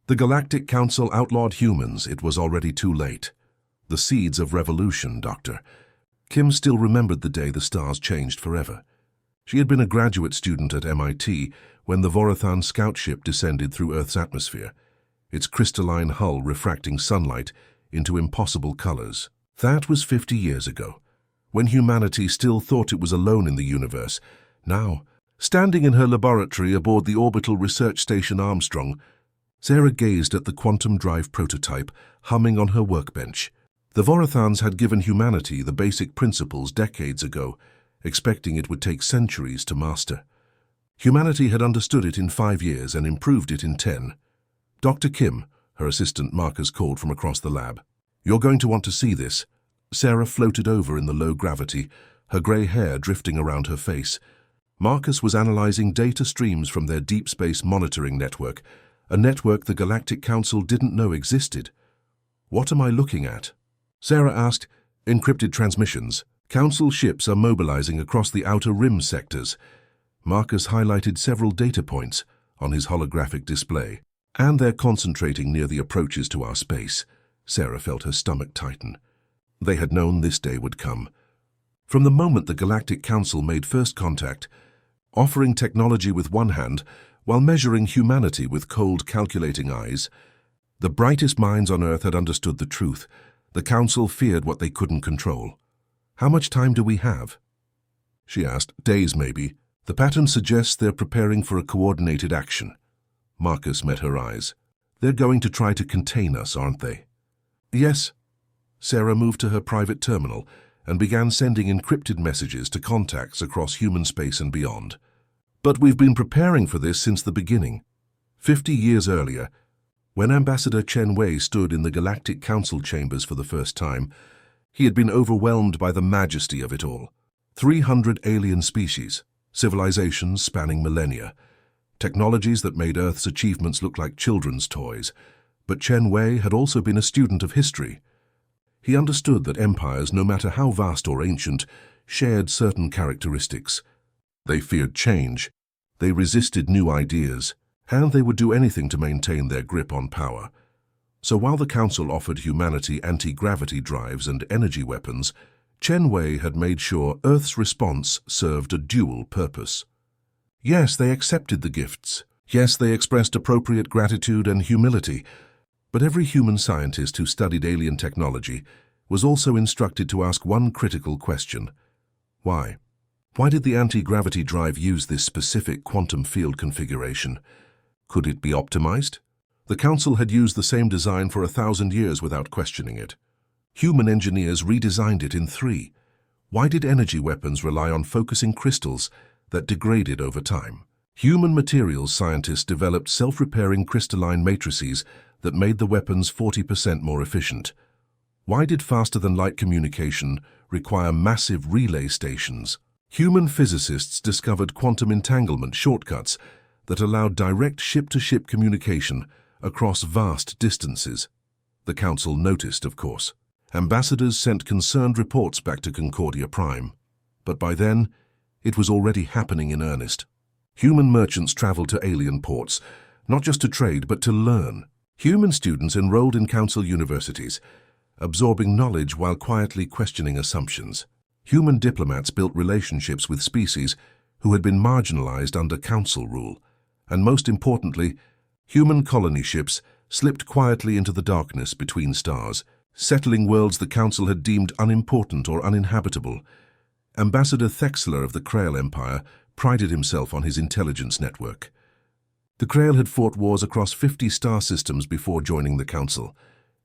The Galactic Council outlawed humans. It was already too late. The seeds of revolution, Doctor. Kim still remembered the day the stars changed forever. She had been a graduate student at MIT when the Vorathan scout ship descended through Earth's atmosphere, its crystalline hull refracting sunlight into impossible colors. That was 50 years ago, when humanity still thought it was alone in the universe. Now, standing in her laboratory aboard the orbital research station Armstrong, Sarah gazed at the quantum drive prototype humming on her workbench. The Vorathans had given humanity the basic principles decades ago, expecting it would take centuries to master. Humanity had understood it in 5 years and improved it in 10. Dr. Kim, her assistant Marcus called from across the lab. "You're going to want to see this." Sarah floated over in the low gravity, her grey hair drifting around her face. Marcus was analyzing data streams from their deep space monitoring network, a network the Galactic Council didn't know existed. "What am I looking at?" Sarah asked. "Encrypted transmissions. Council ships are mobilizing across the outer rim sectors." Marcus highlighted several data points on his holographic display. "And they're concentrating near the approaches to our space." Sarah felt her stomach tighten. They had known this day would come. From the moment the Galactic Council made first contact, offering technology with one hand while measuring humanity with cold, calculating eyes, the brightest minds on Earth had understood the truth. The Council feared what they couldn't control. "How much time do we have?" she asked. "Days, maybe. The pattern suggests they're preparing for a coordinated action." Marcus met her eyes. "They're going to try to contain us, aren't they?" "Yes." Sarah moved to her private terminal and began sending encrypted messages to contacts across human space and beyond. "But we've been preparing for this since the beginning. 50 years earlier, when Ambassador Chen Wei stood in the Galactic Council chambers for the first time, he had been overwhelmed by the majesty of it all. 300 alien species, civilizations spanning millennia, technologies that made Earth's achievements look like children's toys. But Chen Wei had also been a student of history. He understood that empires, no matter how vast or ancient, shared certain characteristics. They feared change, they resisted new ideas, and they would do anything to maintain their grip on power. So while the Council offered humanity anti-gravity drives and energy weapons, Chen Wei had made sure Earth's response served a dual purpose. Yes, they accepted the gifts. Yes, they expressed appropriate gratitude and humility. But every human scientist who studied alien technology was also instructed to ask one critical question. Why? Why did the anti-gravity drive use this specific quantum field configuration? Could it be optimized? The Council had used the same design for 1,000 years without questioning it. Human engineers redesigned it in 3. Why did energy weapons rely on focusing crystals that degraded over time? Human materials scientists developed self-repairing crystalline matrices that made the weapons 40% more efficient. Why did faster-than-light communication require massive relay stations? Human physicists discovered quantum entanglement shortcuts that allowed direct ship-to-ship communication across vast distances. The Council noticed, of course. Ambassadors sent concerned reports back to Concordia Prime. But by then, it was already happening in earnest. Human merchants traveled to alien ports, not just to trade, but to learn. Human students enrolled in Council universities, absorbing knowledge while quietly questioning assumptions. Human diplomats built relationships with species who had been marginalized under Council rule. And most importantly, human colony ships slipped quietly into the darkness between stars, settling worlds the Council had deemed unimportant or uninhabitable. Ambassador Thexler of the Krail Empire prided himself on his intelligence network. The Krail had fought wars across 50 star systems before joining the Council,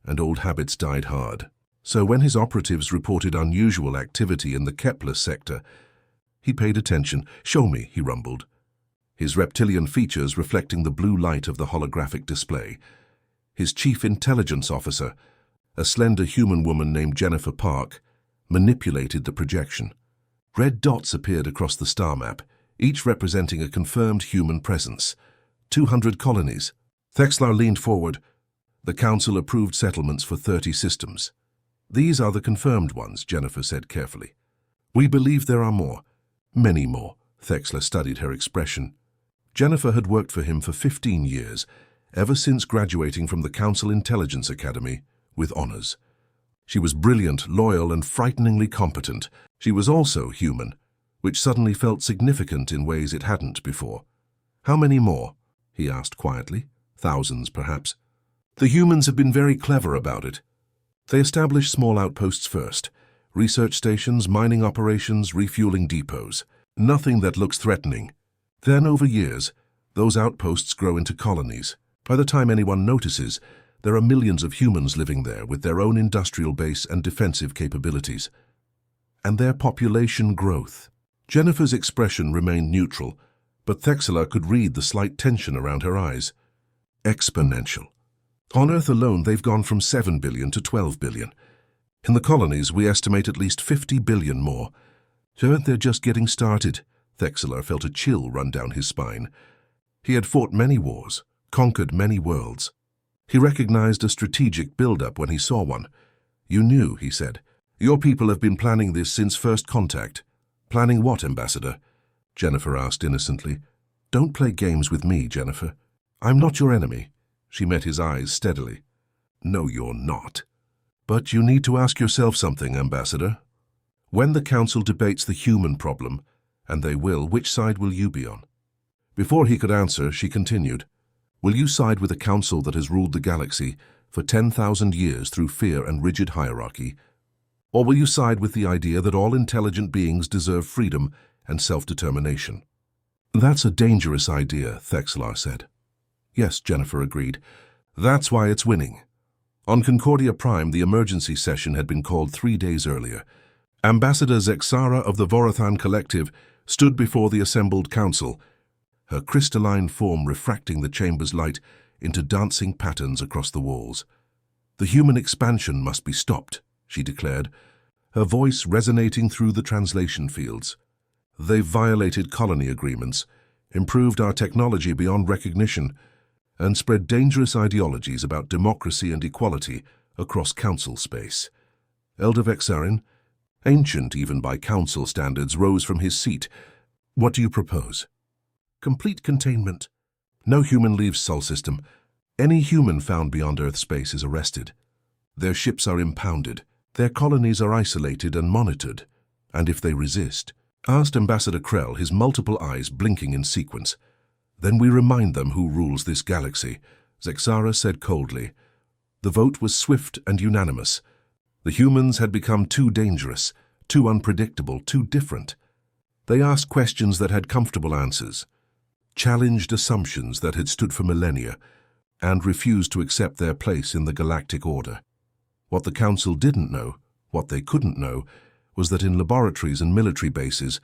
and old habits died hard. So when his operatives reported unusual activity in the Kepler sector, he paid attention. "Show me," he rumbled, his reptilian features reflecting the blue light of the holographic display. His chief intelligence officer, a slender human woman named Jennifer Park, manipulated the projection. Red dots appeared across the star map, each representing a confirmed human presence. 200 colonies. Thexler leaned forward. The Council approved settlements for 30 systems. "These are the confirmed ones," Jennifer said carefully. "We believe there are more. Many more." Thexler studied her expression. Jennifer had worked for him for 15 years, ever since graduating from the Council Intelligence Academy with honors. She was brilliant, loyal, and frighteningly competent. She was also human, which suddenly felt significant in ways it hadn't before. "How many more?" he asked quietly. "Thousands, perhaps." "The humans have been very clever about it. They established small outposts first, research stations, mining operations, refueling depots. Nothing that looks threatening. Then, over years, those outposts grow into colonies. By the time anyone notices, there are millions of humans living there with their own industrial base and defensive capabilities. And their population growth." Jennifer's expression remained neutral, but Thexela could read the slight tension around her eyes. "Exponential. On Earth alone, they've gone from 7 billion to 12 billion. In the colonies, we estimate at least 50 billion more. So they're just getting started." Thexela felt a chill run down his spine. He had fought many wars, conquered many worlds. He recognized a strategic build-up when he saw one. "You knew," he said. "Your people have been planning this since first contact." "Planning what, Ambassador?" Jennifer asked innocently. "Don't play games with me, Jennifer. I'm not your enemy." She met his eyes steadily. "No, you're not. But you need to ask yourself something, Ambassador. When the Council debates the human problem, and they will, which side will you be on?" Before he could answer, she continued, "Will you side with a council that has ruled the galaxy for 10,000 years through fear and rigid hierarchy? Or will you side with the idea that all intelligent beings deserve freedom and self-determination?" "That's a dangerous idea," Thexlar said. "Yes," Jennifer agreed. "That's why it's winning." On Concordia Prime, the emergency session had been called 3 days earlier. Ambassador Zexara of the Vorathan Collective stood before the assembled council, her crystalline form refracting the chamber's light into dancing patterns across the walls. "The human expansion must be stopped," she declared, her voice resonating through the translation fields. "They've violated colony agreements, improved our technology beyond recognition, and spread dangerous ideologies about democracy and equality across council space." Elder Vexarin, ancient even by council standards, rose from his seat. "What do you propose?" "Complete containment. No human leaves Sol system. Any human found beyond Earth space is arrested. Their ships are impounded. Their colonies are isolated and monitored. And if they resist," asked Ambassador Krell, his multiple eyes blinking in sequence. "Then we remind them who rules this galaxy," Zexara said coldly. The vote was swift and unanimous. The humans had become too dangerous, too unpredictable, too different. They asked questions that had comfortable answers, challenged assumptions that had stood for millennia, and refused to accept their place in the galactic order. What the Council didn't know, what they couldn't know, was that in laboratories and military bases,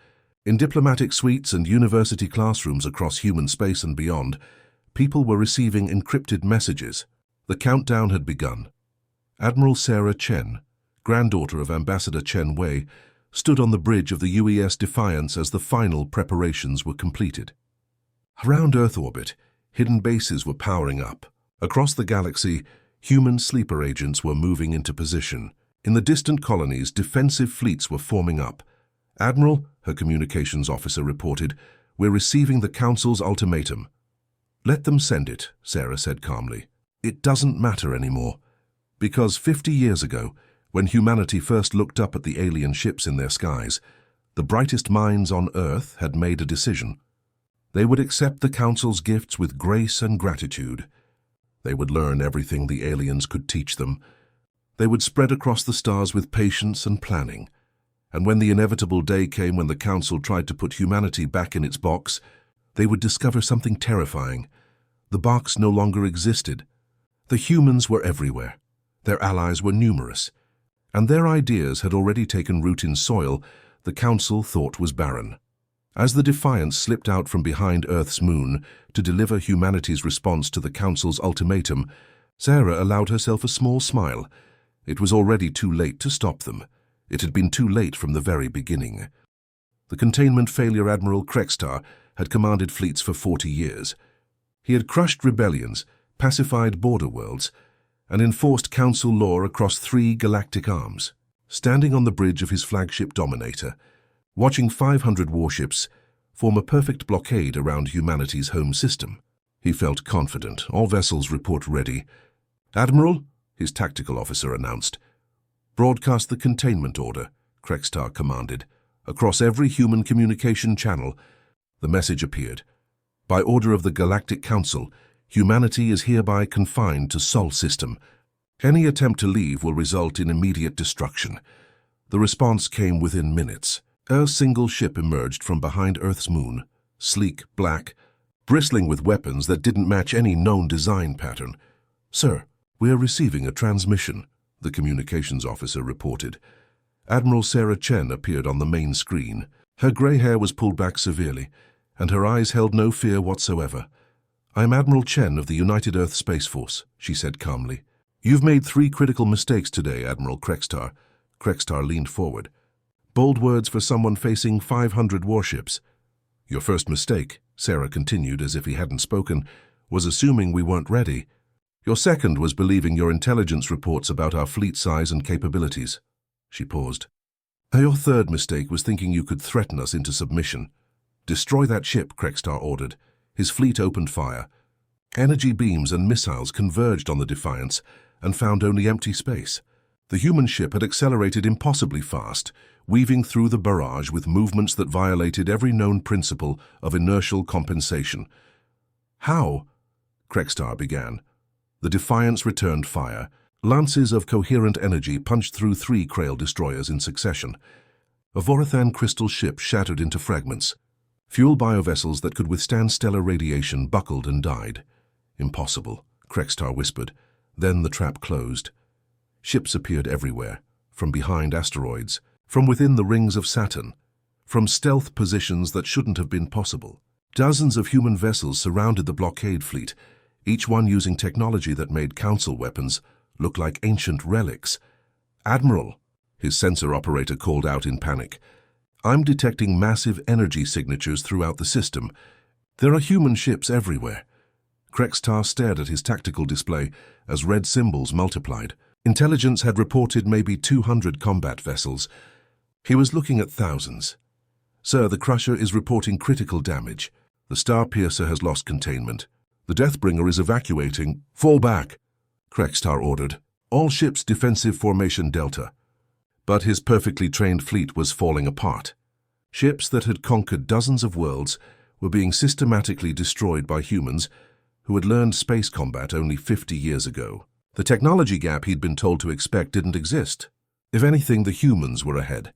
in diplomatic suites and university classrooms across human space and beyond, people were receiving encrypted messages. The countdown had begun. Admiral Sarah Chen, granddaughter of Ambassador Chen Wei, stood on the bridge of the UES Defiance as the final preparations were completed. Around Earth orbit, hidden bases were powering up. Across the galaxy, human sleeper agents were moving into position. In the distant colonies, defensive fleets were forming up. "Admiral," her communications officer reported, "we're receiving the Council's ultimatum." "Let them send it," Sarah said calmly. "It doesn't matter anymore. Because 50 years ago, when humanity first looked up at the alien ships in their skies, the brightest minds on Earth had made a decision. They would accept the Council's gifts with grace and gratitude. They would learn everything the aliens could teach them. They would spread across the stars with patience and planning. And when the inevitable day came when the Council tried to put humanity back in its box, they would discover something terrifying. The box no longer existed. The humans were everywhere. Their allies were numerous. And their ideas had already taken root in soil the Council thought was barren. As the Defiance slipped out from behind Earth's moon to deliver humanity's response to the Council's ultimatum, Sarah allowed herself a small smile. It was already too late to stop them. It had been too late from the very beginning. The containment failure Admiral Krextar had commanded fleets for 40 years. He had crushed rebellions, pacified border worlds, and enforced Council law across 3 galactic arms. Standing on the bridge of his flagship Dominator, watching 500 warships form a perfect blockade around humanity's home system, He felt confident. All vessels report ready. Admiral, his tactical officer announced. Broadcast the containment order, Krextar commanded. Across every human communication channel, the message appeared. By order of the Galactic Council, humanity is hereby confined to Sol system. Any attempt to leave will result in immediate destruction. The response came within minutes. A single ship emerged from behind Earth's moon, sleek, black, bristling with weapons that didn't match any known design pattern. "Sir, we are receiving a transmission," the communications officer reported. Admiral Sarah Chen appeared on the main screen. Her grey hair was pulled back severely, and her eyes held no fear whatsoever. "I am Admiral Chen of the United Earth Space Force," she said calmly. "You've made 3 critical mistakes today, Admiral Krextar." Krextar leaned forward. Bold words for someone facing 500 warships. "Your first mistake," Sarah continued as if he hadn't spoken, "was assuming we weren't ready. Your second was believing your intelligence reports about our fleet size and capabilities." She paused. "Your third mistake was thinking you could threaten us into submission." "Destroy that ship," Krextar ordered. His fleet opened fire. Energy beams and missiles converged on the Defiance and found only empty space. The human ship had accelerated impossibly fast, weaving through the barrage with movements that violated every known principle of inertial compensation. "How?" Krextar began. The Defiance returned fire. Lances of coherent energy punched through 3 Krail destroyers in succession. A Vorathan crystal ship shattered into fragments. Fuel biovessels that could withstand stellar radiation buckled and died. "Impossible," Krextar whispered. Then the trap closed. Ships appeared everywhere, from behind asteroids, from within the rings of Saturn, from stealth positions that shouldn't have been possible. Dozens of human vessels surrounded the blockade fleet, each one using technology that made Council weapons look like ancient relics. "Admiral," his sensor operator called out in panic, "I'm detecting massive energy signatures throughout the system. There are human ships everywhere." Krextar stared at his tactical display as red symbols multiplied. Intelligence had reported maybe 200 combat vessels. He was looking at thousands. "Sir, the Crusher is reporting critical damage. The Starpiercer has lost containment. The Deathbringer is evacuating." "Fall back," Krextar ordered. "All ships defensive formation Delta." But his perfectly trained fleet was falling apart. Ships that had conquered dozens of worlds were being systematically destroyed by humans who had learned space combat only 50 years ago. The technology gap he'd been told to expect didn't exist. If anything, the humans were ahead.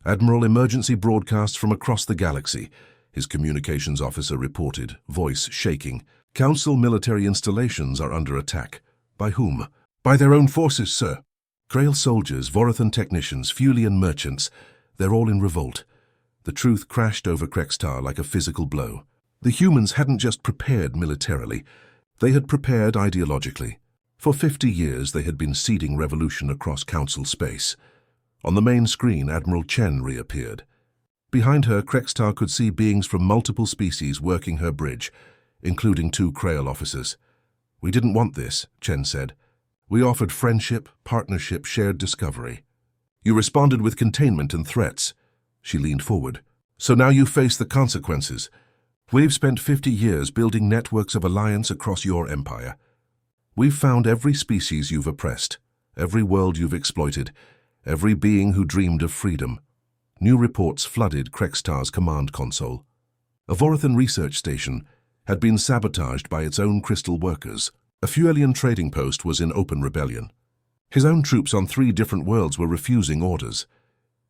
"Admiral, emergency broadcasts from across the galaxy," his communications officer reported, voice shaking. "Council military installations are under attack." "By whom?" "By their own forces, sir." "Krail soldiers, Vorathan technicians, Fulian merchants, they're all in revolt." The truth crashed over Krextar like a physical blow. The humans hadn't just prepared militarily, they had prepared ideologically. For 50 years they had been seeding revolution across Council space. On the main screen, Admiral Chen reappeared. Behind her, Krextar could see beings from multiple species working her bridge, including 2 Krail officers. "We didn't want this," Chen said. "We offered friendship, partnership, shared discovery. You responded with containment and threats." She leaned forward. "So now you face the consequences. We've spent 50 years building networks of alliance across your empire. We've found every species you've oppressed, every world you've exploited, every being who dreamed of freedom." New reports flooded Krextar's command console. A Vorathan research station had been sabotaged by its own crystal workers. A Fuelian trading post was in open rebellion. His own troops on 3 different worlds were refusing orders.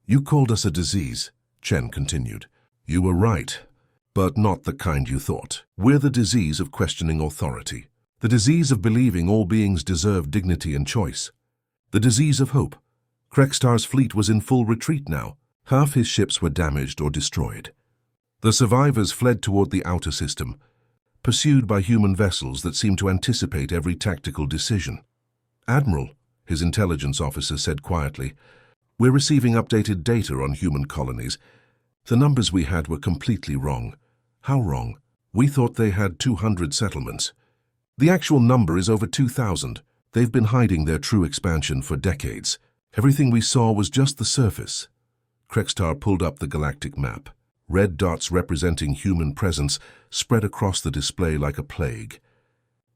"You called us a disease," Chen continued. "You were right, but not the kind you thought. We're the disease of questioning authority. The disease of believing all beings deserve dignity and choice. The disease of hope." Krextar's fleet was in full retreat now. Half his ships were damaged or destroyed. The survivors fled toward the outer system, pursued by human vessels that seemed to anticipate every tactical decision. "Admiral," his intelligence officer said quietly, "we're receiving updated data on human colonies. The numbers we had were completely wrong." "How wrong?" "We thought they had 200 settlements. The actual number is over 2,000. They've been hiding their true expansion for decades. Everything we saw was just the surface." Krextar pulled up the galactic map. Red dots representing human presence spread across the display like a plague.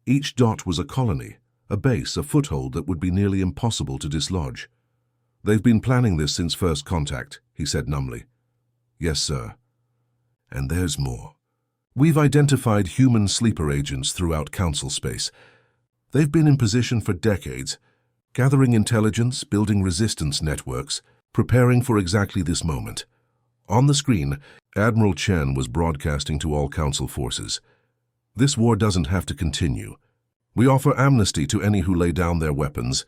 Each dot was a colony, a base, a foothold that would be nearly impossible to dislodge. "They've been planning this since first contact," he said numbly. "Yes, sir. And there's more. We've identified human sleeper agents throughout Council space. They've been in position for decades, gathering intelligence, building resistance networks, preparing for exactly this moment." On the screen, Admiral Chen was broadcasting to all Council forces. "This war doesn't have to continue. We offer amnesty to any who lay down their weapons.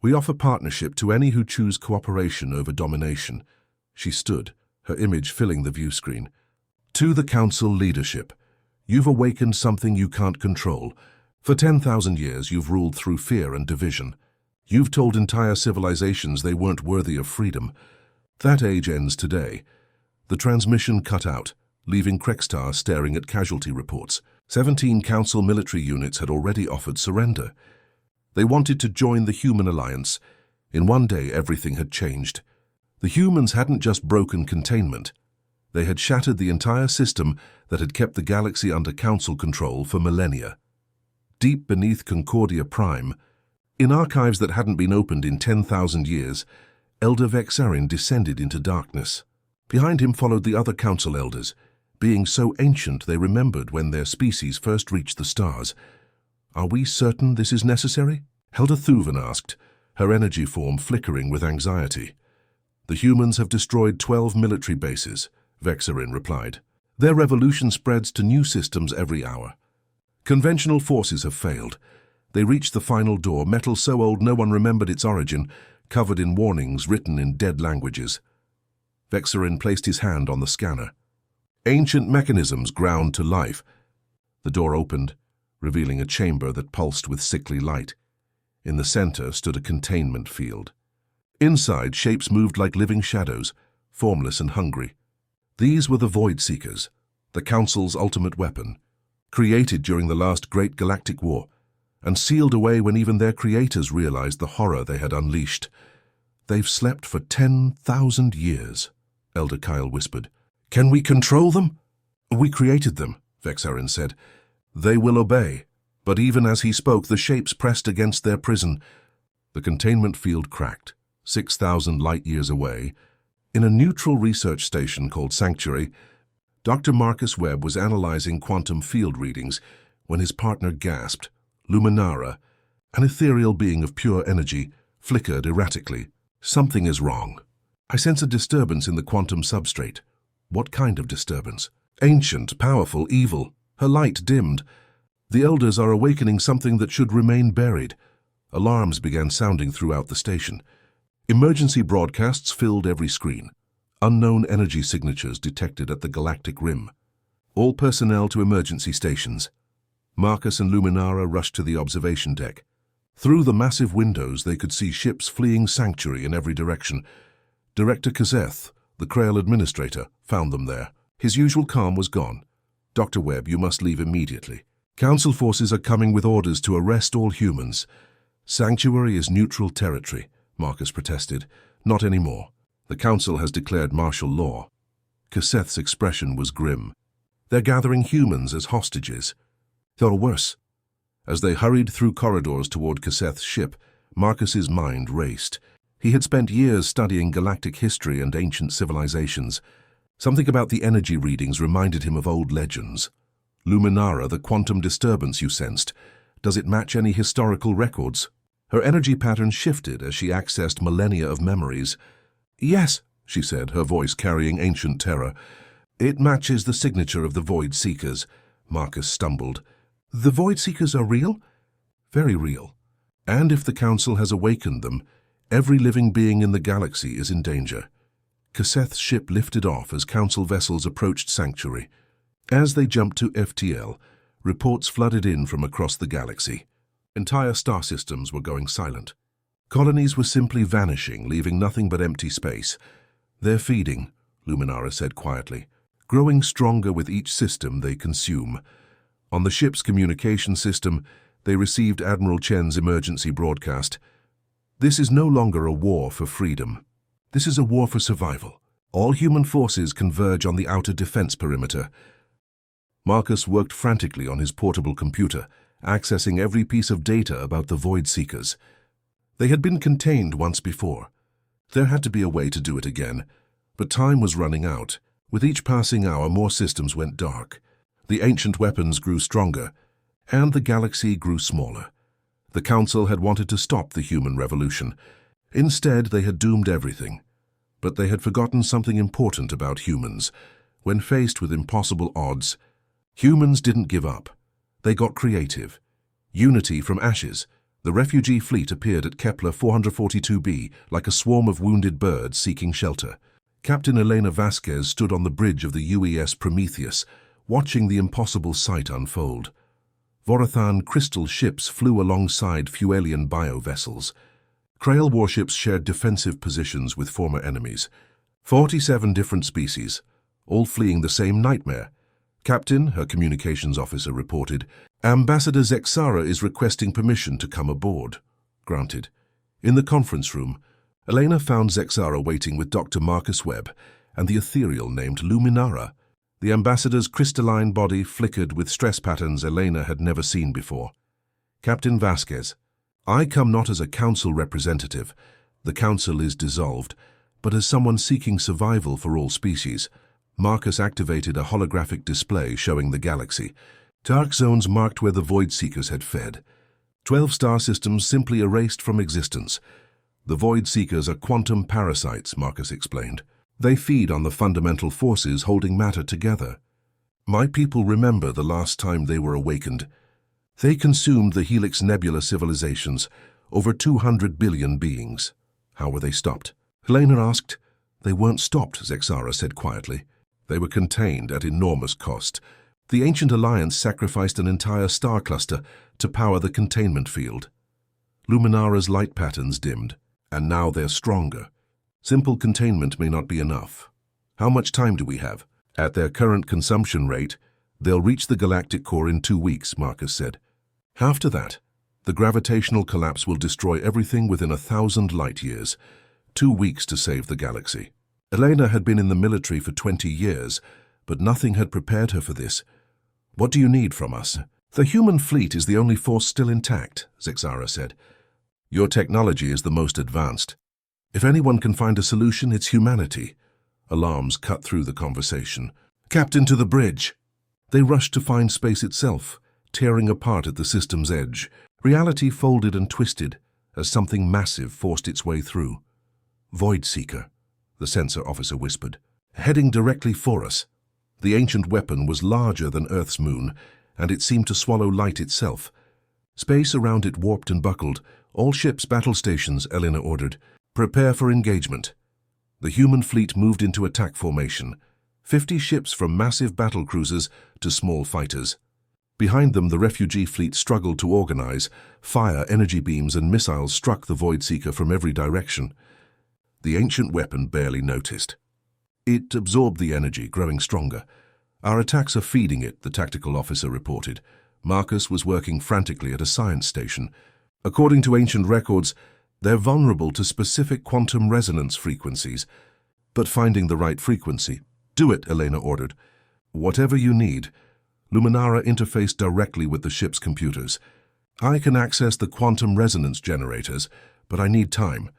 We offer partnership to any who choose cooperation over domination." She stood, her image filling the view screen. "To the Council leadership, you've awakened something you can't control. For 10,000 years, you've ruled through fear and division. You've told entire civilizations they weren't worthy of freedom. That age ends today." The transmission cut out, leaving Krextar staring at casualty reports. 17 Council military units had already offered surrender. They wanted to join the human alliance. In one day, everything had changed. The humans hadn't just broken containment. They had shattered the entire system that had kept the galaxy under Council control for millennia. Deep beneath Concordia Prime, in archives that hadn't been opened in 10,000 years, Elder Vexarin descended into darkness. Behind him followed the other Council elders, being so ancient they remembered when their species first reached the stars. "Are we certain this is necessary?" Elder Thuvan asked, her energy form flickering with anxiety. "The humans have destroyed 12 military bases," Vexarin replied. "Their revolution spreads to new systems every hour. Conventional forces have failed. They reached the final door, metal so old no one remembered its origin, covered in warnings written in dead languages." Vexarin placed his hand on the scanner. Ancient mechanisms ground to life. The door opened, revealing a chamber that pulsed with sickly light. In the center stood a containment field. Inside, shapes moved like living shadows, formless and hungry. These were the Void Seekers, the Council's ultimate weapon, created during the last Great Galactic War, and sealed away when even their creators realized the horror they had unleashed. "They've slept for 10,000 years," Elder Kyle whispered. "Can we control them?" "We created them," Vexarin said. "They will obey." But even as he spoke, the shapes pressed against their prison. The containment field cracked, 6,000 light-years away. In a neutral research station called Sanctuary, Dr. Marcus Webb was analyzing quantum field readings when his partner gasped. Luminara, an ethereal being of pure energy, flickered erratically. "Something is wrong. I sense a disturbance in the quantum substrate." "What kind of disturbance?" "Ancient, powerful, evil." Her light dimmed. "The elders are awakening something that should remain buried." Alarms began sounding throughout the station. Emergency broadcasts filled every screen. Unknown energy signatures detected at the galactic rim. "All personnel to emergency stations." Marcus and Luminara rushed to the observation deck. Through the massive windows, they could see ships fleeing Sanctuary in every direction. Director Kazeth, the Krail administrator, found them there. His usual calm was gone. "Dr. Webb, you must leave immediately. Council forces are coming with orders to arrest all humans." "Sanctuary is neutral territory," Marcus protested. "Not anymore. The Council has declared martial law." Kazeth's expression was grim. "They're gathering humans as hostages." Or worse. As they hurried through corridors toward Kazeth's ship, Marcus's mind raced. He had spent years studying galactic history and ancient civilizations. Something about the energy readings reminded him of old legends. "Luminara, the quantum disturbance you sensed. Does it match any historical records?" Her energy pattern shifted as she accessed millennia of memories. "Yes," she said, her voice carrying ancient terror. "It matches the signature of the Void Seekers." Marcus stumbled. "The Void Seekers are real?" "Very real. And if the Council has awakened them, every living being in the galaxy is in danger." Kazeth's ship lifted off as Council vessels approached Sanctuary. As they jumped to FTL, reports flooded in from across the galaxy. Entire star systems were going silent. Colonies were simply vanishing, leaving nothing but empty space. "They're feeding," Luminara said quietly, "growing stronger with each system they consume." On the ship's communication system, they received Admiral Chen's emergency broadcast. "This is no longer a war for freedom. This is a war for survival. All human forces converge on the outer defense perimeter. Marcus worked frantically on his portable computer, accessing every piece of data about the Void Seekers. They had been contained once before. There had to be a way to do it again, but time was running out. With each passing hour, more systems went dark. The ancient weapons grew stronger, and the galaxy grew smaller. The Council had wanted to stop the human revolution. Instead, they had doomed everything. But they had forgotten something important about humans. When faced with impossible odds, humans didn't give up. They got creative. Unity from ashes. The refugee fleet appeared at Kepler 442b like a swarm of wounded birds seeking shelter. Captain Elena Vasquez stood on the bridge of the UES Prometheus, watching the impossible sight unfold. Vorathan crystal ships flew alongside Fuelian bio-vessels. Krail warships shared defensive positions with former enemies. 47 different species, all fleeing the same nightmare. Captain, her communications officer reported, Ambassador Zexara is requesting permission to come aboard. Granted. In the conference room, Elena found Zexara waiting with Dr. Marcus Webb and the ethereal named Luminara. The ambassador's crystalline body flickered with stress patterns Elena had never seen before. Captain Vasquez, I come not as a council representative. The council is dissolved, but as someone seeking survival for all species. Marcus activated a holographic display showing the galaxy. Dark zones marked where the Void Seekers had fed. 12 star systems simply erased from existence. The Void Seekers are quantum parasites, Marcus explained. They feed on the fundamental forces holding matter together. My people remember the last time they were awakened. They consumed the Helix Nebula civilizations, over 200 billion beings. How were they stopped? Helena asked. They weren't stopped, Zexara said quietly. They were contained at enormous cost. The Ancient Alliance sacrificed an entire star cluster to power the containment field. Luminara's light patterns dimmed, and now they're stronger. Simple containment may not be enough. How much time do we have? At their current consumption rate, they'll reach the galactic core in 2 weeks, Marcus said. After that, the gravitational collapse will destroy everything within 1,000 light years. 2 weeks to save the galaxy. Elena had been in the military for 20 years, but nothing had prepared her for this. What do you need from us? The human fleet is the only force still intact, Zexara said. Your technology is the most advanced. If anyone can find a solution, it's humanity. Alarms cut through the conversation. Captain, to the bridge! They rushed to find space itself, tearing apart at the system's edge. Reality folded and twisted as something massive forced its way through. Void Seeker, the sensor officer whispered, heading directly for us. The ancient weapon was larger than Earth's moon, and it seemed to swallow light itself. Space around it warped and buckled. All ships, battle stations, Elena ordered. Prepare for engagement. The human fleet moved into attack formation. 50 ships from massive battle cruisers to small fighters. Behind them, the refugee fleet struggled to organize. Fire, energy beams, and missiles struck the Void Seeker from every direction. The ancient weapon barely noticed. It absorbed the energy, growing stronger. Our attacks are feeding it, the tactical officer reported. Marcus was working frantically at a science station. According to ancient records, they're vulnerable to specific quantum resonance frequencies. But finding the right frequency. Do it, Elena ordered. Whatever you need. Luminara interfaced directly with the ship's computers. I can access the quantum resonance generators, but I need time.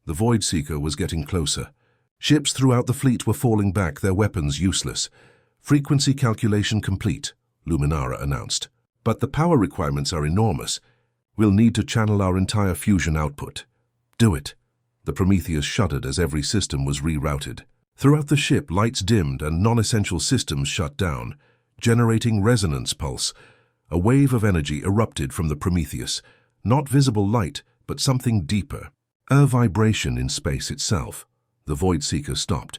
The Void Seeker was getting closer. Ships throughout the fleet were falling back, their weapons useless. Frequency calculation complete, Luminara announced. But the power requirements are enormous. We'll need to channel our entire fusion output. Do it. The Prometheus shuddered as every system was rerouted. Throughout the ship, lights dimmed and non-essential systems shut down, generating resonance pulse. A wave of energy erupted from the Prometheus. Not visible light, but something deeper. A vibration in space itself. The Void Seeker stopped.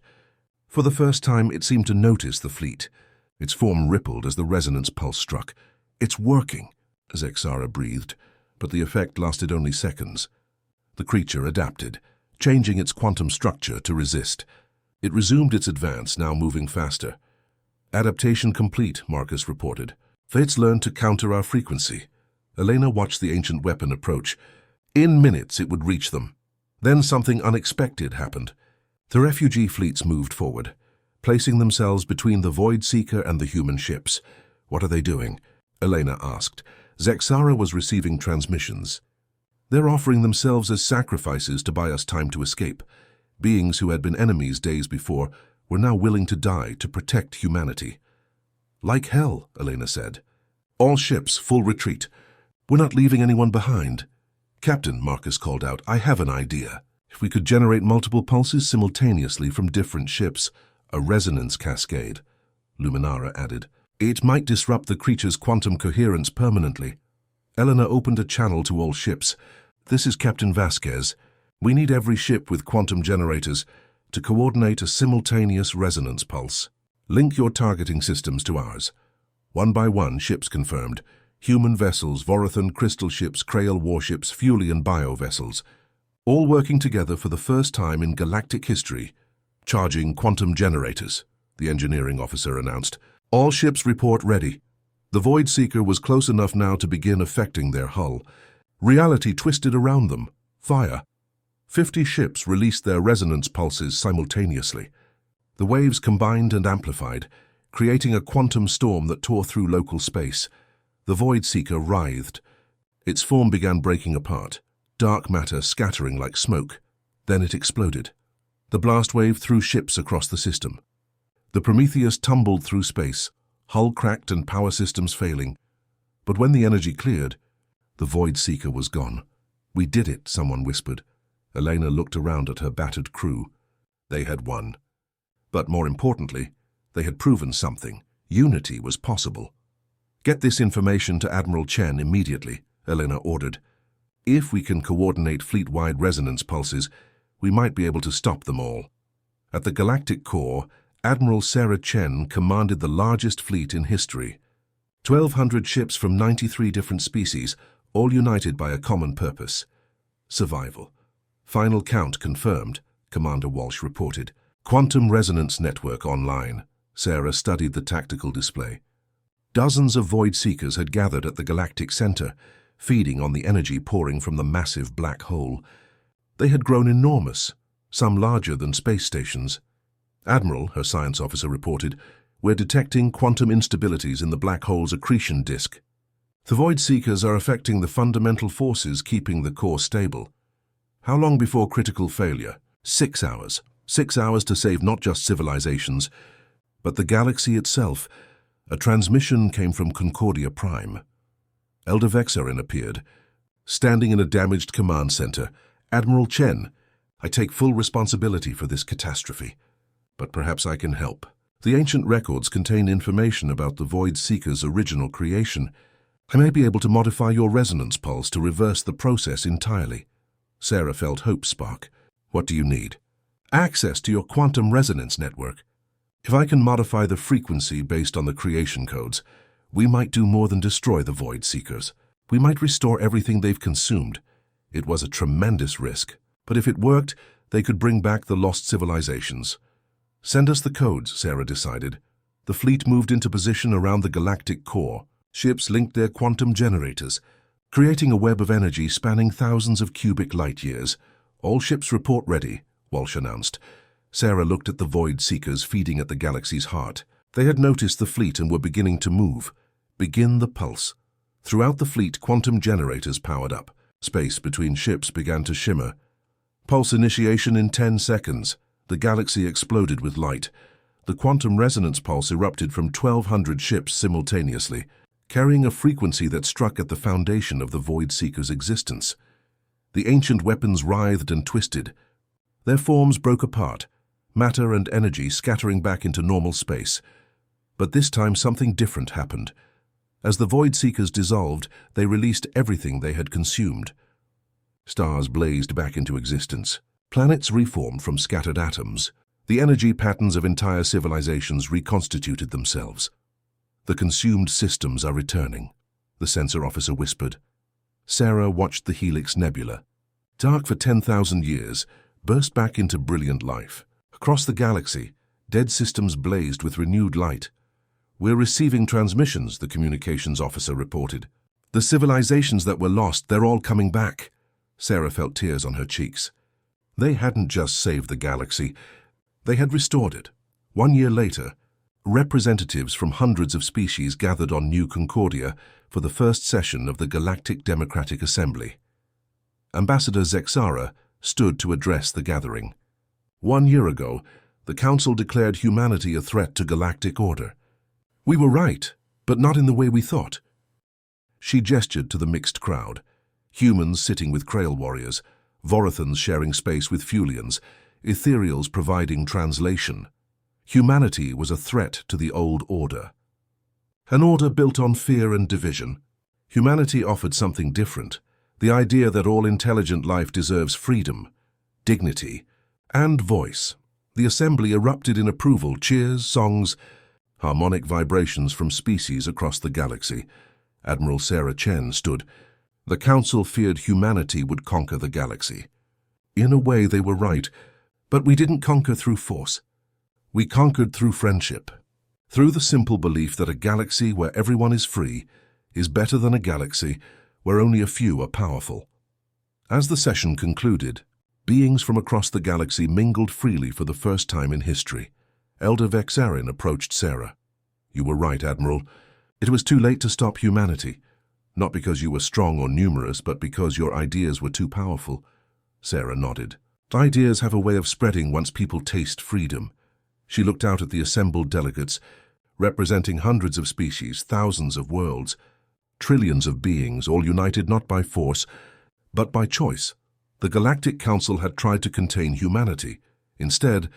For the first time, it seemed to notice the fleet. Its form rippled as the resonance pulse struck. It's working, Zexara breathed, but the effect lasted only seconds. The creature adapted, changing its quantum structure to resist. It resumed its advance, now moving faster. Adaptation complete, Marcus reported. Fates learned to counter our frequency. Elena watched the ancient weapon approach. In minutes, it would reach them. Then something unexpected happened. The refugee fleets moved forward, placing themselves between the Void Seeker and the human ships. "What are they doing?" Elena asked. Zexara was receiving transmissions. "They're offering themselves as sacrifices to buy us time to escape. Beings who had been enemies days before were now willing to die to protect humanity." "Like hell," Elena said. "All ships, full retreat. We're not leaving anyone behind." "Captain," Marcus called out, "I have an idea. If we could generate multiple pulses simultaneously from different ships, a resonance cascade," Luminara added. "It might disrupt the creature's quantum coherence permanently." Elena opened a channel to all ships. "This is Captain Vasquez. We need every ship with quantum generators to coordinate a simultaneous resonance pulse. Link your targeting systems to ours." One by one, ships confirmed. Human vessels, Vorathan crystal ships, Krail warships, Fulian bio vessels. All working together for the first time in galactic history. "Charging quantum generators," the engineering officer announced. "All ships report ready." The Void Seeker was close enough now to begin affecting their hull. Reality twisted around them. Fire. 50 ships released their resonance pulses simultaneously. The waves combined and amplified, creating a quantum storm that tore through local space. The Void Seeker writhed. Its form began breaking apart, dark matter scattering like smoke. Then it exploded. The blast wave threw ships across the system. The Prometheus tumbled through space, hull cracked and power systems failing. But when the energy cleared, the Void Seeker was gone. "We did it," someone whispered. Elena looked around at her battered crew. They had won. But more importantly, they had proven something. Unity was possible. "Get this information to Admiral Chen immediately," Elena ordered. "If we can coordinate fleet-wide resonance pulses, we might be able to stop them all." At the Galactic Core, Admiral Sarah Chen commanded the largest fleet in history. 1,200 ships from 93 different species, all united by a common purpose: survival. "Final count confirmed," Commander Walsh reported. "Quantum resonance network online." Sarah studied the tactical display. Dozens of Void Seekers had gathered at the Galactic Center, feeding on the energy pouring from the massive black hole. They had grown enormous, some larger than space stations. "Admiral," her science officer reported, "we're detecting quantum instabilities in the black hole's accretion disk. The Void Seekers are affecting the fundamental forces keeping the core stable." "How long before critical failure?" 6 hours. 6 hours to save not just civilizations, but the galaxy itself. A transmission came from Concordia Prime. Elder Vexarin appeared, standing in a damaged command center. "Admiral Chen, I take full responsibility for this catastrophe, but perhaps I can help. The ancient records contain information about the Void Seeker's original creation. I may be able to modify your resonance pulse to reverse the process entirely." Sarah felt hope spark. "What do you need?" "Access to your quantum resonance network. If I can modify the frequency based on the creation codes, we might do more than destroy the Void Seekers. We might restore everything they've consumed. It was a tremendous risk, but if it worked, they could bring back the lost civilizations." "Send us the codes," Sarah decided. The fleet moved into position around the galactic core. Ships linked their quantum generators, creating a web of energy spanning thousands of cubic light years. "All ships report ready," Walsh announced. Sarah looked at the Void Seekers feeding at the galaxy's heart. They had noticed the fleet and were beginning to move. "Begin the pulse." Throughout the fleet, quantum generators powered up. Space between ships began to shimmer. "Pulse initiation in 10 seconds. The galaxy exploded with light. The quantum resonance pulse erupted from 1,200 ships simultaneously, carrying a frequency that struck at the foundation of the Void Seeker's existence. The ancient weapons writhed and twisted. Their forms broke apart, matter and energy scattering back into normal space. But this time something different happened. As the Void Seekers dissolved, they released everything they had consumed. Stars blazed back into existence. Planets reformed from scattered atoms. The energy patterns of entire civilizations reconstituted themselves. "The consumed systems are returning," the sensor officer whispered. Sarah watched the Helix Nebula, dark for 10,000 years, burst back into brilliant life. Across the galaxy, dead systems blazed with renewed light. "We're receiving transmissions," the communications officer reported. "The civilizations that were lost, they're all coming back." Sarah felt tears on her cheeks. They hadn't just saved the galaxy, They had restored it. 1 year later, representatives from hundreds of species gathered on New Concordia for the first session of the Galactic Democratic Assembly. Ambassador Zexara stood to address the gathering. 1 year ago, the Council declared humanity a threat to galactic order. We were right, but not in the way we thought. She gestured to the mixed crowd. Humans sitting with Krail warriors, Vorothans sharing space with Fulians, Ethereals providing translation. Humanity was a threat to the old order. An order built on fear and division. Humanity offered something different, the idea that all intelligent life deserves freedom, dignity, and voice. The assembly erupted in approval, cheers, songs, harmonic vibrations from species across the galaxy. Admiral Sarah Chen stood. The Council feared humanity would conquer the galaxy. In a way, they were right, but we didn't conquer through force. We conquered through friendship, through the simple belief that a galaxy where everyone is free is better than a galaxy where only a few are powerful. As the session concluded, beings from across the galaxy mingled freely for the first time in history. Elder Vexarin approached Sarah. You were right, Admiral. It was too late to stop humanity. Not because you were strong or numerous, but because your ideas were too powerful. Sarah nodded. Ideas have a way of spreading once people taste freedom. She looked out at the assembled delegates, representing hundreds of species, thousands of worlds, trillions of beings, all united not by force, but by choice. The Galactic Council had tried to contain humanity. Instead,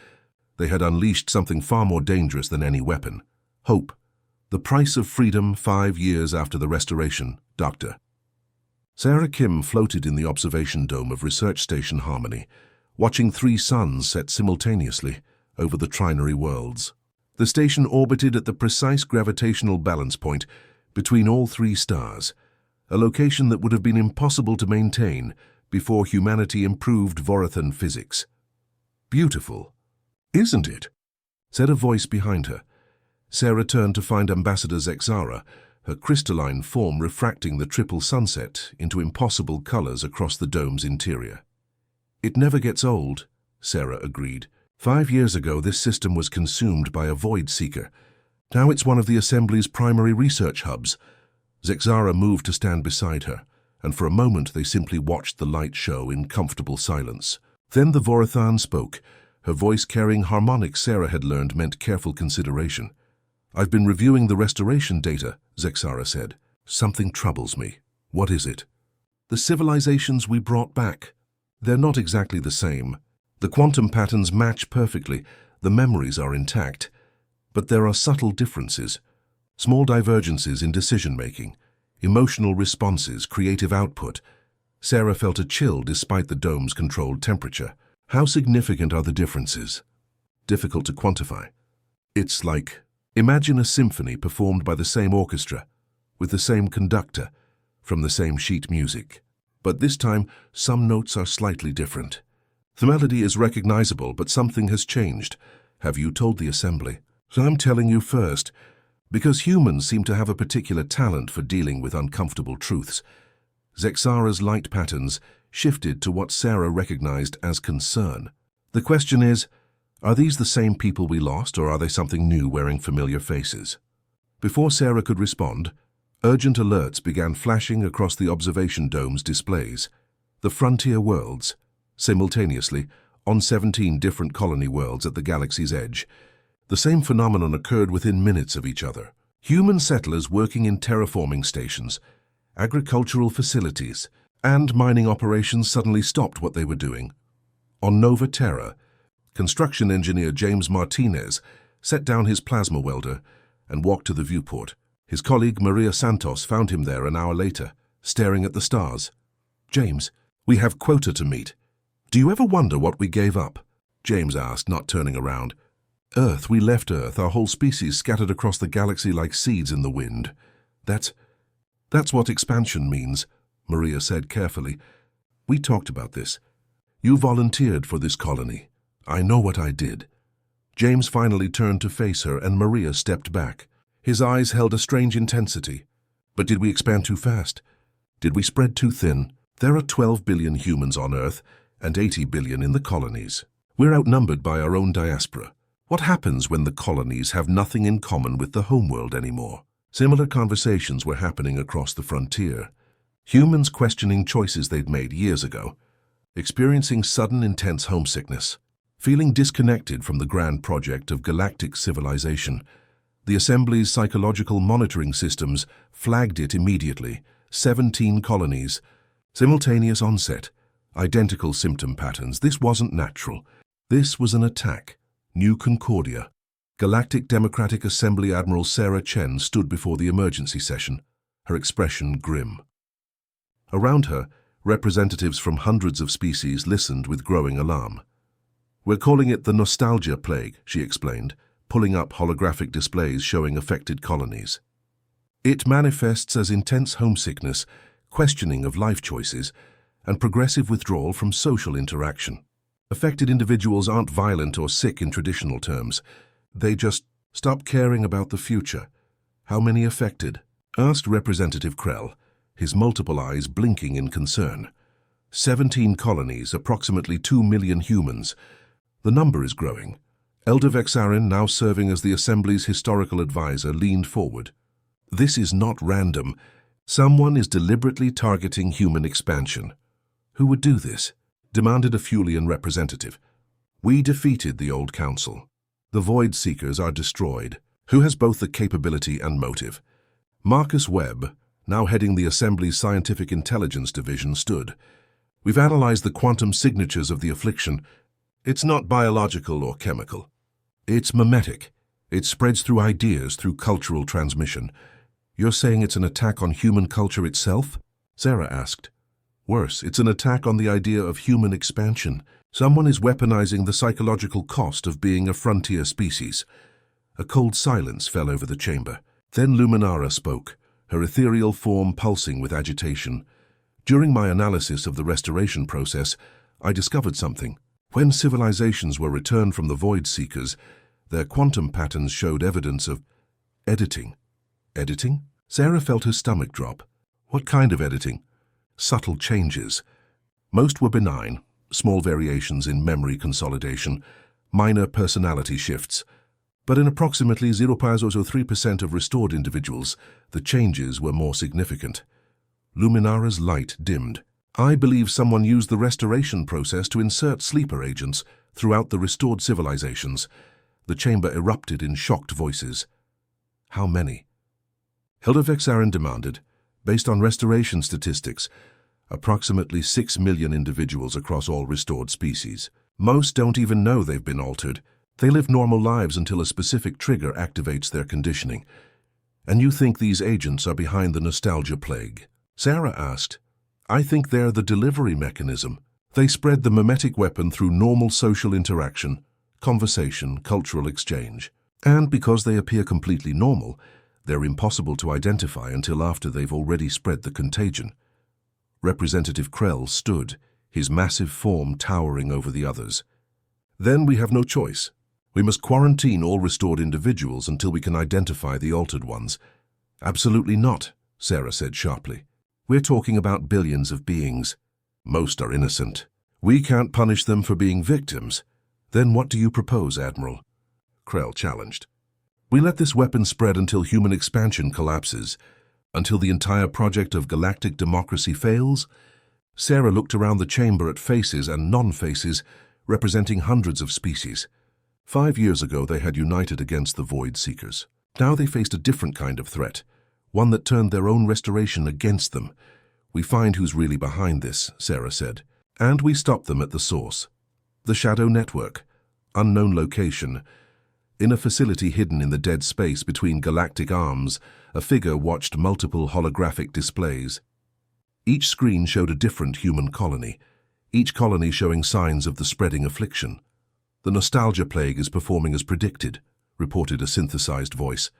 they had unleashed something far more dangerous than any weapon. Hope. The price of freedom 5 years after the Restoration, Dr. Sarah Kim floated in the observation dome of Research Station Harmony, watching 3 suns set simultaneously over the trinary worlds. The station orbited at the precise gravitational balance point between all 3 stars, a location that would have been impossible to maintain before humanity improved Vorothan physics. Beautiful, isn't it? Said a voice behind her. Sarah turned to find Ambassador Zexara, her crystalline form refracting the triple sunset into impossible colors across the dome's interior. It never gets old, Sarah agreed. 5 years ago, this system was consumed by a void seeker. Now it's one of the Assembly's primary research hubs. Zexara moved to stand beside her, and for a moment they simply watched the light show in comfortable silence. Then the Vorothan spoke, her voice carrying harmonics Sarah had learned meant careful consideration. I've been reviewing the restoration data, Zexara said. Something troubles me. What is it? The civilizations we brought back. They're not exactly the same. The quantum patterns match perfectly, the memories are intact. But there are subtle differences, small divergences in decision-making, emotional responses, creative output. Sarah felt a chill despite the dome's controlled temperature. How significant are the differences? Difficult to quantify. It's like, imagine a symphony performed by the same orchestra, with the same conductor, from the same sheet music. But this time, some notes are slightly different. The melody is recognizable, but something has changed. Have you told the Assembly? So I'm telling you first, because humans seem to have a particular talent for dealing with uncomfortable truths. Zexara's light patterns shifted to what Sarah recognized as concern. The question is, are these the same people we lost, or are they something new wearing familiar faces? Before Sarah could respond, urgent alerts began flashing across the observation dome's displays. The frontier worlds, simultaneously, on 17 different colony worlds at the galaxy's edge. The same phenomenon occurred within minutes of each other. Human settlers working in terraforming stations, agricultural facilities, and mining operations suddenly stopped what they were doing. On Nova Terra, construction engineer James Martinez set down his plasma welder and walked to the viewport. His colleague Maria Santos found him there an hour later, staring at the stars. James, we have quota to meet. Do you ever wonder what we gave up? James asked, not turning around. Earth, we left Earth, our whole species scattered across the galaxy like seeds in the wind. That's what expansion means, Maria said carefully. We talked about this. You volunteered for this colony. I know what I did. James finally turned to face her, and Maria stepped back. His eyes held a strange intensity. But did we expand too fast? Did we spread too thin? There are 12 billion humans on Earth and 80 billion in the colonies. We're outnumbered by our own diaspora. What happens when the colonies have nothing in common with the homeworld anymore? Similar conversations were happening across the frontier. Humans questioning choices they'd made years ago, experiencing sudden intense homesickness, feeling disconnected from the grand project of galactic civilization. The Assembly's psychological monitoring systems flagged it immediately. 17 colonies, simultaneous onset, identical symptom patterns. This wasn't natural. This was an attack. New Concordia. Galactic Democratic Assembly Admiral Sarah Chen stood before the emergency session, her expression grim. Around her, representatives from hundreds of species listened with growing alarm. "We're calling it the nostalgia plague," she explained, pulling up holographic displays showing affected colonies. "It manifests as intense homesickness, questioning of life choices, and progressive withdrawal from social interaction. Affected individuals aren't violent or sick in traditional terms. They just stop caring about the future." "How many affected?" asked Representative Krell, his multiple eyes blinking in concern. 17 colonies, approximately 2 million humans. The number is growing. Elder Vexarin, now serving as the Assembly's historical advisor, leaned forward. "This is not random. Someone is deliberately targeting human expansion." "Who would do this?" demanded a Fulian representative. "We defeated the old council. The Void Seekers are destroyed." "Who has both the capability and motive?" Marcus Webb, now heading the Assembly's Scientific Intelligence Division, stood. "We've analyzed the quantum signatures of the affliction. It's not biological or chemical. It's mimetic. It spreads through ideas, through cultural transmission." "You're saying it's an attack on human culture itself?" Sarah asked. "Worse, it's an attack on the idea of human expansion. Someone is weaponizing the psychological cost of being a frontier species." A cold silence fell over the chamber. Then Luminara spoke, her ethereal form pulsing with agitation. "During my analysis of the restoration process, I discovered something. When civilizations were returned from the Void Seekers, their quantum patterns showed evidence of editing." "Editing?" Sarah felt her stomach drop. "What kind of editing?" "Subtle changes. Most were benign, small variations in memory consolidation, minor personality shifts. But in approximately 0.03% of restored individuals, the changes were more significant." Luminara's light dimmed. "I believe someone used the restoration process to insert sleeper agents throughout the restored civilizations." The chamber erupted in shocked voices. "How many?" Hilda Vexarin demanded. "Based on restoration statistics, approximately 6 million individuals across all restored species. Most don't even know they've been altered. They live normal lives until a specific trigger activates their conditioning." "And you think these agents are behind the nostalgia plague?" Sarah asked. "I think they're the delivery mechanism. They spread the mimetic weapon through normal social interaction, conversation, cultural exchange. And because they appear completely normal, they're impossible to identify until after they've already spread the contagion." Representative Krell stood, his massive form towering over the others. "Then we have no choice. We must quarantine all restored individuals until we can identify the altered ones." "Absolutely not," Sarah said sharply. "We're talking about billions of beings. Most are innocent. We can't punish them for being victims." "Then what do you propose, Admiral?" Krell challenged. "We let this weapon spread until human expansion collapses, until the entire project of galactic democracy fails." Sarah looked around the chamber at faces and non-faces, representing hundreds of species. 5 years ago they had united against the Void Seekers. Now they faced a different kind of threat, one that turned their own restoration against them. "We find who's really behind this," Sarah said, "and we stop them at the source. The Shadow Network, unknown location. In a facility hidden in the dead space between galactic arms, a figure watched multiple holographic displays. Each screen showed a different human colony, each colony showing signs of the spreading affliction. The nostalgia plague is performing as predicted," reported a synthesized voice.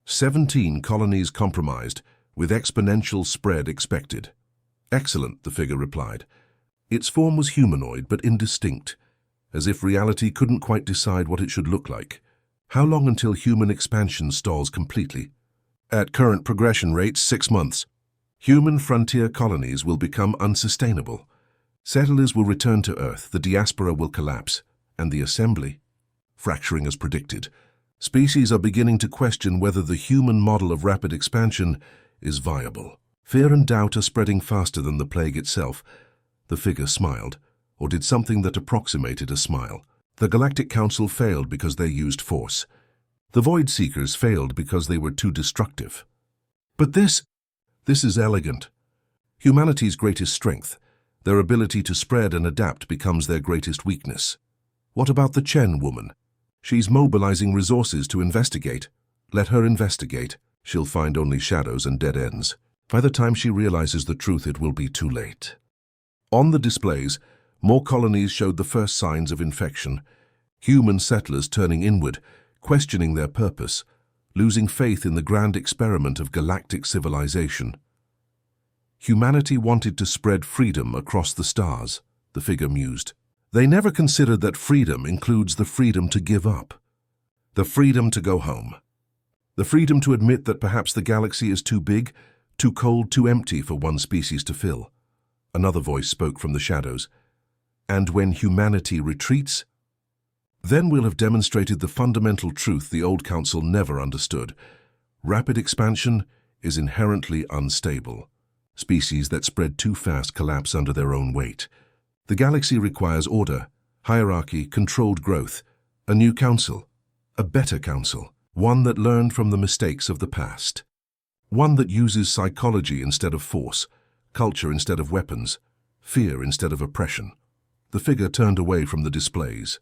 17 colonies compromised, with exponential spread expected." "Excellent," the figure replied. Its form was humanoid but indistinct, as if reality couldn't quite decide what it should look like. "How long until human expansion stalls completely?" "At current progression rates, 6 months. Human frontier colonies will become unsustainable. Settlers will return to Earth, the diaspora will collapse, And the assembly? Fracturing as predicted. Species are beginning to question whether the human model of rapid expansion is viable. Fear and doubt are spreading faster than the plague itself. The figure smiled, or did something that approximated a smile. The Galactic Council failed because they used force. The Void Seekers failed because they were too destructive. But this is elegant. Humanity's greatest strength, their ability to spread and adapt, becomes their greatest weakness. What about the Chen woman? She's mobilizing resources to investigate. Let her investigate. She'll find only shadows and dead ends. By the time she realizes the truth, it will be too late. On the displays, more colonies showed the first signs of infection. Human settlers turning inward, questioning their purpose, losing faith in the grand experiment of galactic civilization. Humanity wanted to spread freedom across the stars, the figure mused. They never considered that freedom includes the freedom to give up, the freedom to go home, the freedom to admit that perhaps the galaxy is too big, too cold, too empty for one species to fill. Another voice spoke from the shadows. And when humanity retreats, then we'll have demonstrated the fundamental truth the old council never understood. Rapid expansion is inherently unstable. Species that spread too fast collapse under their own weight. The galaxy requires order, hierarchy, controlled growth, a new council, a better council, one that learned from the mistakes of the past, one that uses psychology instead of force, culture instead of weapons, fear instead of oppression. The figure turned away from the displays.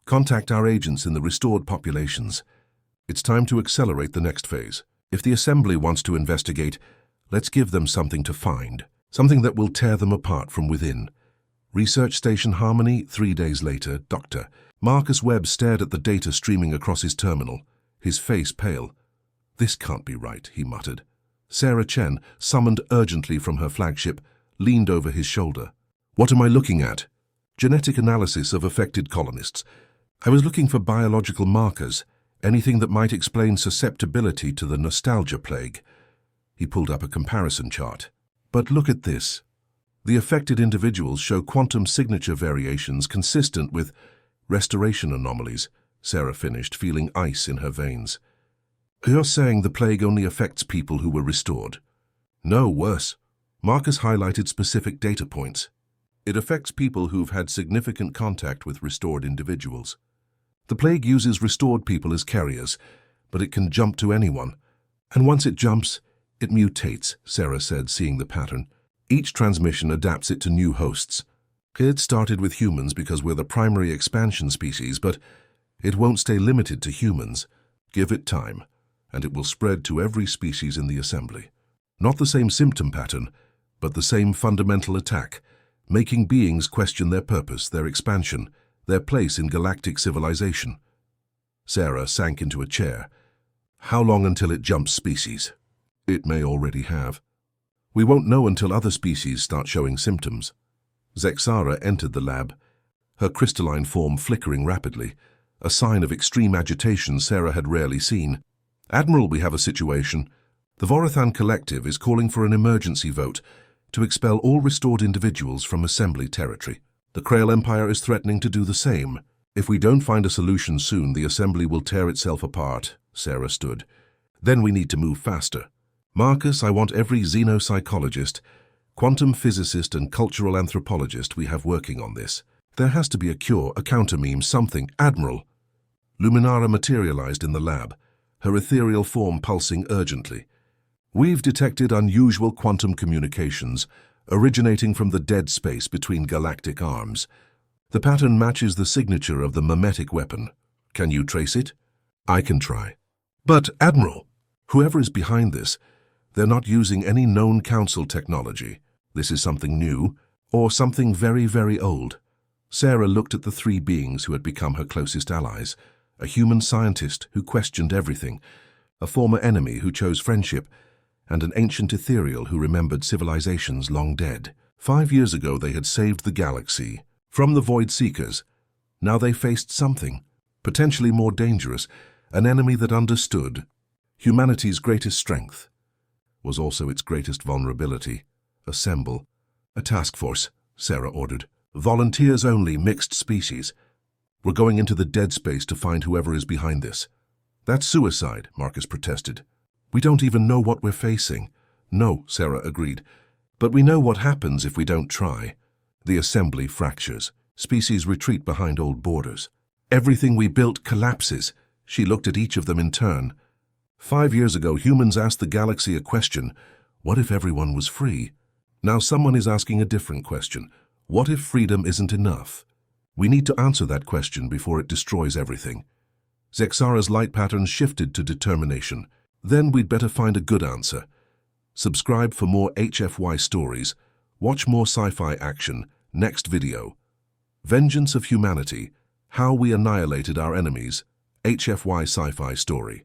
Contact our agents in the restored populations. It's time to accelerate the next phase. If the assembly wants to investigate, let's give them something to find, something that will tear them apart from within. Research Station Harmony, 3 days later, Dr. Marcus Webb stared at the data streaming across his terminal, his face pale. This can't be right, he muttered. Sarah Chen, summoned urgently from her flagship, leaned over his shoulder. What am I looking at? Genetic analysis of affected colonists. I was looking for biological markers, anything that might explain susceptibility to the nostalgia plague. He pulled up a comparison chart. But look at this. The affected individuals show quantum signature variations consistent with restoration anomalies, Sarah finished, feeling ice in her veins. You're saying the plague only affects people who were restored? No, worse. Marcus highlighted specific data points. It affects people who've had significant contact with restored individuals. The plague uses restored people as carriers, but it can jump to anyone. And once it jumps, it mutates, Sarah said, seeing the pattern. Each transmission adapts it to new hosts. It started with humans because we're the primary expansion species, but it won't stay limited to humans. Give it time, and it will spread to every species in the assembly. Not the same symptom pattern, but the same fundamental attack, making beings question their purpose, their expansion, their place in galactic civilization. Sarah sank into a chair. How long until it jumps species? It may already have. We won't know until other species start showing symptoms. Zexara entered the lab, her crystalline form flickering rapidly, a sign of extreme agitation Sarah had rarely seen. Admiral, we have a situation. The Vorathan Collective is calling for an emergency vote to expel all restored individuals from assembly territory. The Krail Empire is threatening to do the same. If we don't find a solution soon, the assembly will tear itself apart, Sarah stood. Then we need to move faster. Marcus, I want every xenopsychologist, quantum physicist and cultural anthropologist we have working on this. There has to be a cure, a counter-meme, something. Admiral. Luminara materialized in the lab, her ethereal form pulsing urgently. We've detected unusual quantum communications originating from the dead space between galactic arms. The pattern matches the signature of the mimetic weapon. Can you trace it? I can try. But, Admiral, whoever is behind this, they're not using any known council technology. This is something new, or something very, very old. Sarah looked at the three beings who had become her closest allies. A human scientist who questioned everything, a former enemy who chose friendship, and an ancient ethereal who remembered civilizations long dead. 5 years ago they had saved the galaxy from the Void Seekers. Now they faced something, potentially more dangerous, an enemy that understood. Humanity's greatest strength was also its greatest vulnerability. Assemble. A task force, Sarah ordered. Volunteers only, mixed species. We're going into the dead space to find whoever is behind this. That's suicide, Marcus protested. We don't even know what we're facing. No, Sarah agreed. But we know what happens if we don't try. The assembly fractures. Species retreat behind old borders. Everything we built collapses. She looked at each of them in turn. 5 years ago, humans asked the galaxy a question. What if everyone was free? Now someone is asking a different question. What if freedom isn't enough? We need to answer that question before it destroys everything. Zexara's light patterns shifted to determination. Then we'd better find a good answer. Subscribe for more HFY stories. Watch more sci-fi action. Next video. Vengeance of Humanity. How we annihilated our enemies. HFY Sci-Fi Story.